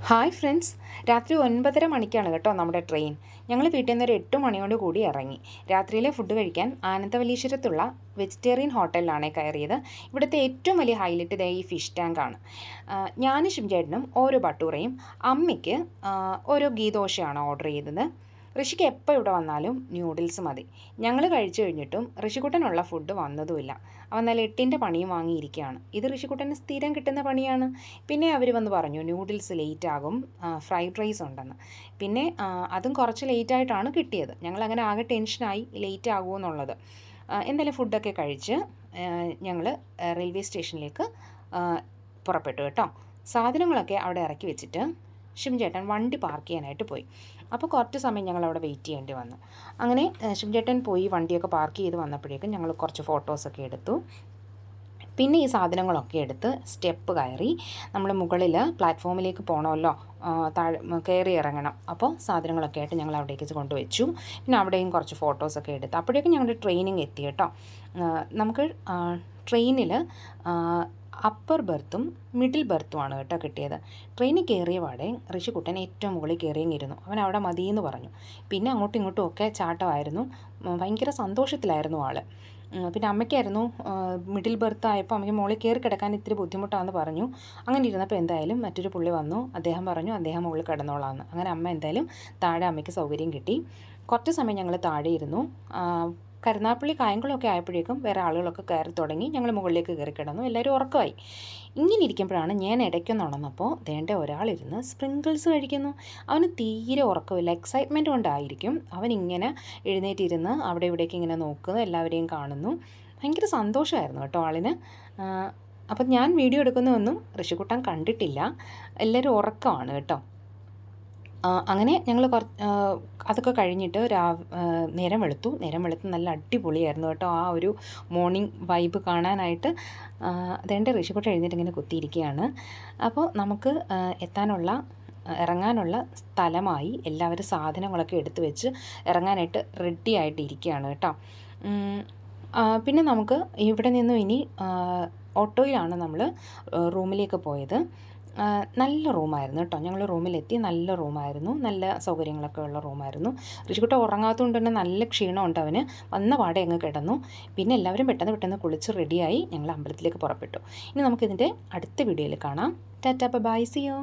Hi friends, രാത്രി 9:30 മണിക്കാണ് കേട്ടോ നമ്മുടെ ട്രെയിൻ. ഞങ്ങൾ വീട്ടിൽ നിന്ന് ഒരു 8 മണിയോട് കൂടി ഇറങ്ങി. രാത്രിയിലെ ഫുഡ് കഴിക്കാൻ ആനന്ദവല്ലീശ്വരത്തുള്ള വെജിറ്റേറിയൻ ഹോട്ടലിലാണ് കയറിയത്. ഇവിടുത്തെ ഏറ്റവും വലിയ ഹൈലൈറ്റ് ഇതേ ഈ ഫിഷ് ടാങ്കാണ്. ഞാനും ശിവചേട്ടനും ഓരോ ബട്ടൂറയും, അമ്മയ്ക്ക് ഓരോ ഗീ ദോശയാണ് ഓർഡർ ചെയ്തത്. ഋഷിക്ക് എപ്പോൾ ഇവിടെ വന്നാലും ന്യൂഡിൽസ് മതി. ഞങ്ങൾ കഴിച്ചു കഴിഞ്ഞിട്ടും ഋഷിക്കുട്ടനുള്ള ഫുഡ് വന്നതുമില്ല. അവൻ നല്ല 8ൻ്റെ പണിയും വാങ്ങിയിരിക്കുകയാണ്. ഇത് ഋഷിക്കുട്ടന് സ്ഥിരം കിട്ടുന്ന പണിയാണ്. പിന്നെ അവർ വന്ന് പറഞ്ഞു ന്യൂഡിൽസ് ലേറ്റ് ആകും, ഫ്രൈഡ് റൈസ് ഉണ്ടെന്ന്. പിന്നെ അതും കുറച്ച് ലേറ്റായിട്ടാണ് കിട്ടിയത്. ഞങ്ങളങ്ങനെ ആകെ ടെൻഷനായി ലേറ്റ് ആകുമെന്നുള്ളത്. എന്തായാലും ഫുഡൊക്കെ കഴിച്ച് ഞങ്ങൾ റെയിൽവേ സ്റ്റേഷനിലേക്ക് പുറപ്പെട്ടു കേട്ടോ. സാധനങ്ങളൊക്കെ അവിടെ ഇറക്കി വെച്ചിട്ട് ശിവചേട്ടൻ വണ്ടി പാർക്ക് ചെയ്യാനായിട്ട് പോയി. അപ്പോൾ കുറച്ച് സമയം ഞങ്ങൾ അവിടെ വെയിറ്റ് ചെയ്യേണ്ടി വന്നു. അങ്ങനെ ശിവചേട്ടൻ പോയി വണ്ടിയൊക്കെ പാർക്ക് ചെയ്ത് വന്നപ്പോഴേക്കും ഞങ്ങൾ കുറച്ച് ഫോട്ടോസൊക്കെ എടുത്തു. പിന്നെ ഈ സാധനങ്ങളൊക്കെ എടുത്ത് സ്റ്റെപ്പ് കയറി നമ്മൾ മുകളിൽ പ്ലാറ്റ്ഫോമിലേക്ക് പോകണമല്ലോ, കയറി ഇറങ്ങണം. അപ്പോൾ സാധനങ്ങളൊക്കെ ആയിട്ട് ഞങ്ങൾ അവിടേക്ക് കൊണ്ടുവച്ചു. പിന്നെ അവിടെയും കുറച്ച് ഫോട്ടോസൊക്കെ എടുത്ത് അപ്പോഴേക്കും ഞങ്ങളുടെ ട്രെയിനിങ് എത്തി കേട്ടോ. നമുക്ക് ട്രെയിനിൽ അപ്പർ ബർത്തും മിഡിൽ ബർത്തുമാണ് കേട്ടോ കിട്ടിയത്. ട്രെയിനിൽ കയറിയ പാടെ ഋഷിക്കുട്ടൻ ഏറ്റവും മുകളിൽ കയറിയിരുന്നിരുന്നു. അവൻ അവിടെ മതിയെന്ന് പറഞ്ഞു. പിന്നെ അങ്ങോട്ടും ഇങ്ങോട്ടും ഒക്കെ ചാട്ടമായിരുന്നു. ഭയങ്കര സന്തോഷത്തിലായിരുന്നു ആൾ. പിന്നെ അമ്മയ്ക്കായിരുന്നു മിഡിൽ ബർത്ത് ആയപ്പോൾ അമ്മയ്ക്ക് മുകളിൽ കയറി കിടക്കാൻ ഇത്തിരി ബുദ്ധിമുട്ടാണെന്ന് പറഞ്ഞു. അങ്ങനെ ഇരുന്നപ്പോൾ എന്തായാലും മറ്റൊരു പുള്ളി വന്നു. അദ്ദേഹം പറഞ്ഞു അദ്ദേഹം മുകളിൽ കിടന്നോളാമെന്ന്. അങ്ങനെ അമ്മ എന്തായാലും താഴെ അമ്മയ്ക്ക് സൗകര്യം കിട്ടി. കുറച്ച് സമയം ഞങ്ങൾ താഴെ ഇരുന്നു. കരുനാഗപ്പള്ളി കായംകുളമൊക്കെ ആയപ്പോഴേക്കും വേറെ ആളുകളൊക്കെ കയറി തുടങ്ങി. ഞങ്ങൾ മുകളിലേക്ക് കയറി കിടന്നു. എല്ലാവരും ഉറക്കമായി. ഇങ്ങനെ ഇരിക്കുമ്പോഴാണ് ഞാൻ ഇടയ്ക്കൊന്ന് ഉണർന്നപ്പോൾ ദേണ്ട ഒരാളിരുന്ന് സ്പ്രിങ്കിൾസ് കഴിക്കുന്നു. അവന് തീരെ ഉറക്കമില്ല, എക്സൈറ്റ്മെൻറ്റ് കൊണ്ടായിരിക്കും. അവനിങ്ങനെ എഴുന്നേറ്റിരുന്ന് അവിടെ ഇവിടേക്ക് ഇങ്ങനെ നോക്കുന്നു, എല്ലാവരെയും കാണുന്നു. ഭയങ്കര സന്തോഷമായിരുന്നു കേട്ടോ ആളിന്. അപ്പം ഞാൻ വീഡിയോ എടുക്കുന്നതൊന്നും ഋഷിക്കുട്ടൻ കണ്ടിട്ടില്ല. എല്ലാവരും ഉറക്കമാണ് കേട്ടോ. അങ്ങനെ ഞങ്ങൾ അതൊക്കെ കഴിഞ്ഞിട്ട് നേരം വെളുത്തു നല്ല അടിപൊളിയായിരുന്നു കേട്ടോ. ആ ഒരു മോർണിംഗ് വൈബ് കാണാനായിട്ട് അതേണ്ട ഋഷിക്കുട്ടൻ എഴുന്നേറ്റ് ഇങ്ങനെ കുത്തിയിരിക്കുകയാണ്. അപ്പോൾ നമുക്ക് ഇറങ്ങാനുള്ള സ്ഥലമായി. എല്ലാവരും സാധനങ്ങളൊക്കെ എടുത്തു വെച്ച് ഇറങ്ങാനായിട്ട് റെഡി ആയിട്ട് ഇരിക്കുകയാണ് കേട്ടോ. പിന്നെ നമുക്ക് ഇവിടെ നിന്നും ഇനി ഓട്ടോയിലാണ് നമ്മൾ റൂമിലേക്ക് പോയത്. നല്ല റൂമായിരുന്നു കേട്ടോ. ഞങ്ങൾ റൂമിലെത്തി. നല്ല റൂമായിരുന്നു, നല്ല സൗകര്യങ്ങളൊക്കെ ഉള്ള റൂമായിരുന്നു. ഋഷിക്കുട്ടൻ ഉറങ്ങാത്തതുകൊണ്ട് തന്നെ നല്ല ക്ഷീണമുണ്ട് അവന്. വന്ന പാടെ അങ്ങ് കിടന്നു. പിന്നെ എല്ലാവരും പെട്ടെന്ന് കുളിച്ച് റെഡിയായി ഞങ്ങൾ അമ്പലത്തിലേക്ക് പുറപ്പെട്ടു. ഇനി നമുക്കിതിൻ്റെ അടുത്ത വീഡിയോയിൽ കാണാം. Tata bye, see U.